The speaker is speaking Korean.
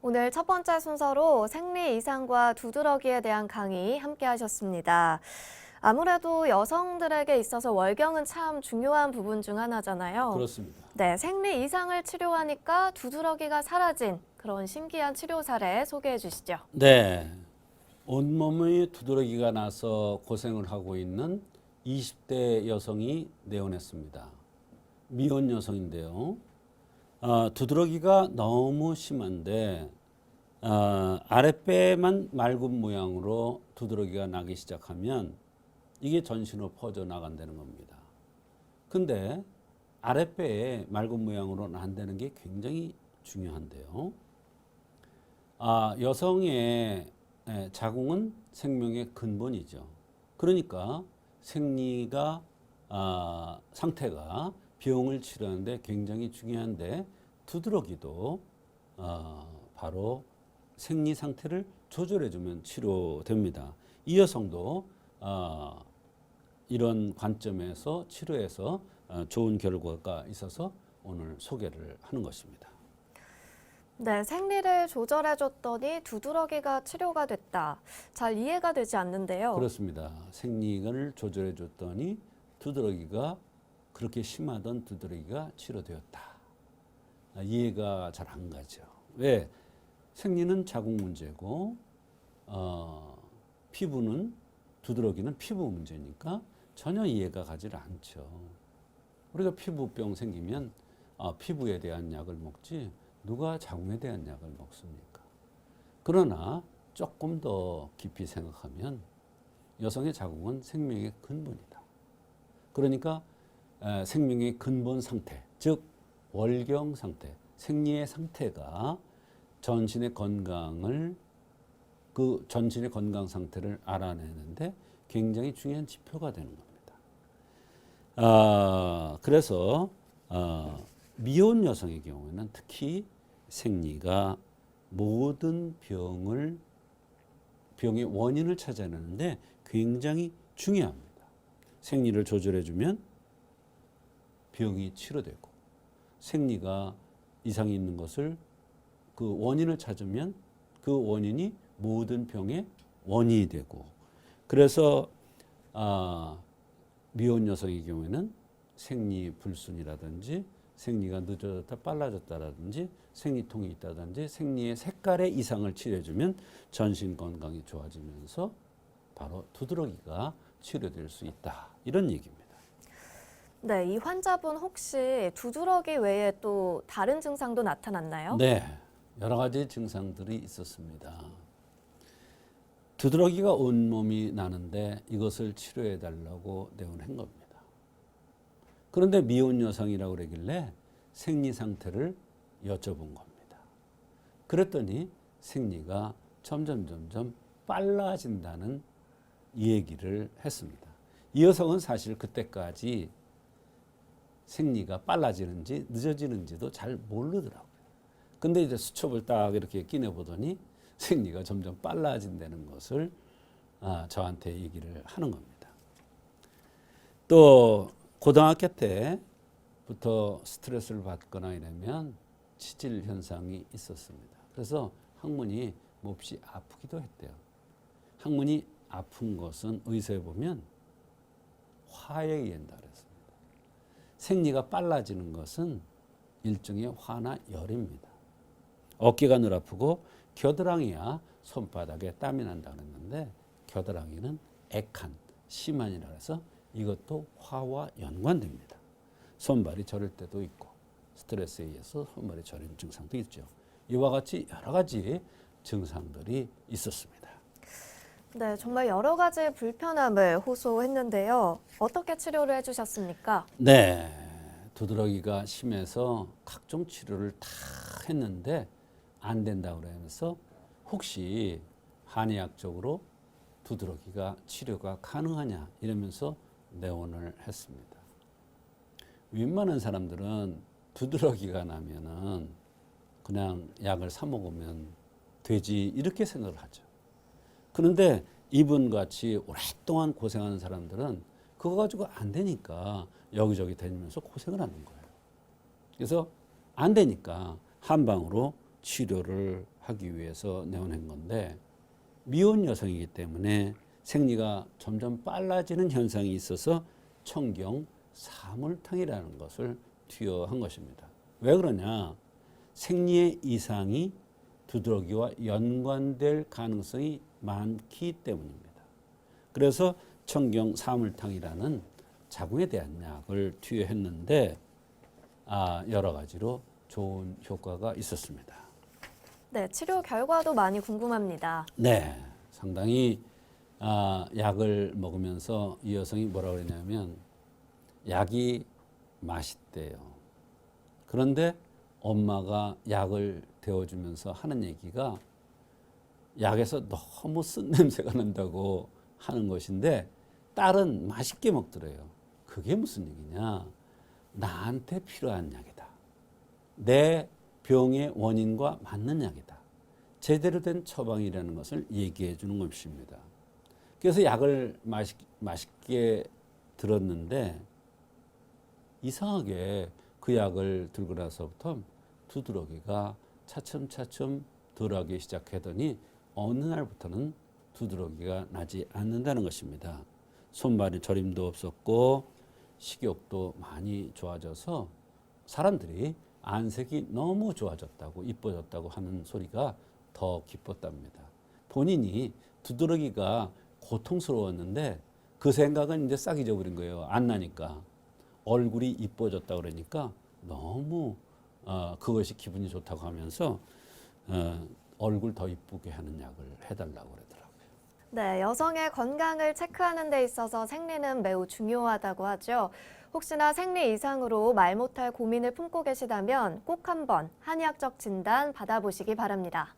오늘 첫 번째 순서로 생리 이상과 두드러기에 대한 강의 함께 하셨습니다. 아무래도 여성들에게 있어서 월경은 참 중요한 부분 중 하나잖아요. 그렇습니다. 네, 생리 이상을 치료하니까 두드러기가 사라진 그런 신기한 치료 사례 소개해 주시죠. 네, 온몸에 두드러기가 나서 고생을 하고 있는 20대 여성이 내원했습니다. 미혼 여성인데요. 두드러기가 너무 심한데 아랫배만 맑은 모양으로 두드러기가 나기 시작하면 이게 전신으로 퍼져나간다는 겁니다. 근데 아랫배에 맑은 모양으로 난다는 게 굉장히 중요한데요. 여성의 자궁은 생명의 근본이죠. 그러니까 생리가 상태가 병을 치료하는데 굉장히 중요한데 두드러기도 바로 생리 상태를 조절해주면 치료됩니다. 이 여성도 이런 관점에서 치료해서 좋은 결과가 있어서 오늘 소개를 하는 것입니다. 네, 생리를 조절해줬더니 두드러기가 치료가 됐다. 잘 이해가 되지 않는데요. 그렇습니다. 생리를 조절해줬더니 두드러기가 그렇게 심하던 두드러기가 치료되었다. 이해가 잘 안 가죠. 왜? 생리는 자궁 문제고 피부는 두드러기는 피부 문제니까 전혀 이해가 가지를 않죠. 우리가 피부병 생기면 피부에 대한 약을 먹지 누가 자궁에 대한 약을 먹습니까? 그러나 조금 더 깊이 생각하면 여성의 자궁은 생명의 근본이다. 그러니까 생명의 근본 상태, 즉 월경 상태, 생리의 상태가 전신의 건강을 그 전신의 건강 상태를 알아내는데 굉장히 중요한 지표가 되는 겁니다. 그래서 미혼 여성의 경우에는 특히 생리가 모든 병의 원인을 찾아내는데 굉장히 중요합니다. 생리를 조절해주면 병이 치료되고 생리가 이상이 있는 것을 그 원인을 찾으면 그 원인이 모든 병의 원인이 되고 그래서 미혼 여성의 경우에는 생리 불순이라든지 생리가 늦어졌다 빨라졌다라든지 생리통이 있다든지 생리의 색깔의 이상을 치료해주면 전신 건강이 좋아지면서 바로 두드러기가 치료될 수 있다. 이런 얘기입니다. 네, 이 환자분 혹시 두드러기 외에 또 다른 증상도 나타났나요? 네, 여러 가지 증상들이 있었습니다. 두드러기가 온몸이 나는데 이것을 치료해 달라고 내원한 겁니다. 그런데 미혼 여성이라고 그러길래 생리 상태를 여쭤본 겁니다. 그랬더니 생리가 점점 빨라진다는 얘기를 했습니다. 이 여성은 사실 그때까지 생리가 빨라지는지 늦어지는지도 잘 모르더라고요. 근데 이제 수첩을 딱 이렇게 끼내보더니 생리가 점점 빨라진다는 것을 저한테 얘기를 하는 겁니다. 또 고등학교 때부터 스트레스를 받거나 이러면 치질 현상이 있었습니다. 그래서 항문이 몹시 아프기도 했대요. 항문이 아픈 것은 의사에 보면 화에 의한다 그랬습니다. 생리가 빨라지는 것은 일종의 화나 열입니다. 어깨가 늘 아프고 겨드랑이야 손바닥에 땀이 난다 그랬는데 겨드랑이는 액한, 심한이라 해서 이것도 화와 연관됩니다. 손발이 저릴 때도 있고 스트레스에 의해서 손발이 저리는 증상도 있죠. 이와 같이 여러 가지 증상들이 있었습니다. 네, 정말 여러 가지 불편함을 호소했는데요. 어떻게 치료를 해주셨습니까? 네, 두드러기가 심해서 각종 치료를 다 했는데 안 된다고 그러면서 혹시 한의학적으로 두드러기가 치료가 가능하냐 이러면서 내원을 했습니다. 웬만한 사람들은 두드러기가 나면은 그냥 약을 사 먹으면 되지 이렇게 생각을 하죠. 그런데 이분같이 오랫동안 고생하는 사람들은 그거 가지고 안 되니까 여기저기 다니면서 고생을 하는 거예요. 그래서 안 되니까 한방으로 치료를 하기 위해서 내어낸 건데 미혼 여성이기 때문에 생리가 점점 빨라지는 현상이 있어서 청경 사물탕이라는 것을 투여한 것입니다. 왜 그러냐? 생리의 이상이 두드러기와 연관될 가능성이 많기 때문입니다. 그래서 청경 사물탕이라는 자궁에 대한 약을 투여했는데 여러 가지로 좋은 효과가 있었습니다. 네, 치료 결과도 많이 궁금합니다. 네, 상당히 약을 먹으면서 이 여성이 뭐라고 그러냐면 약이 맛있대요. 그런데 엄마가 약을 데워주면서 하는 얘기가 약에서 너무 쓴 냄새가 난다고 하는 것인데 딸은 맛있게 먹더래요. 그게 무슨 얘기냐? 나한테 필요한 약이다. 내 병의 원인과 맞는 약이다. 제대로 된 처방이라는 것을 얘기해 주는 것입니다. 그래서 약을 맛있게 들었는데 이상하게 그 약을 들고 나서부터 두드러기가 차츰차츰 덜하기 시작하더니 어느 날부터는 두드러기가 나지 않는다는 것입니다. 손발이 저림도 없었고 식욕도 많이 좋아져서 사람들이 안색이 너무 좋아졌다고 이뻐졌다고 하는 소리가 더 기뻤답니다. 본인이 두드러기가 고통스러웠는데 그 생각은 이제 싹 잊어버린 거예요. 안 나니까. 얼굴이 이뻐졌다 그러니까 너무 그것이 기분이 좋다고 하면서 얼굴 더 이쁘게 하는 약을 해달라고 그러더라고요. 네, 여성의 건강을 체크하는 데 있어서 생리는 매우 중요하다고 하죠. 혹시나 생리 이상으로 말 못할 고민을 품고 계시다면 꼭 한번 한의학적 진단 받아보시기 바랍니다.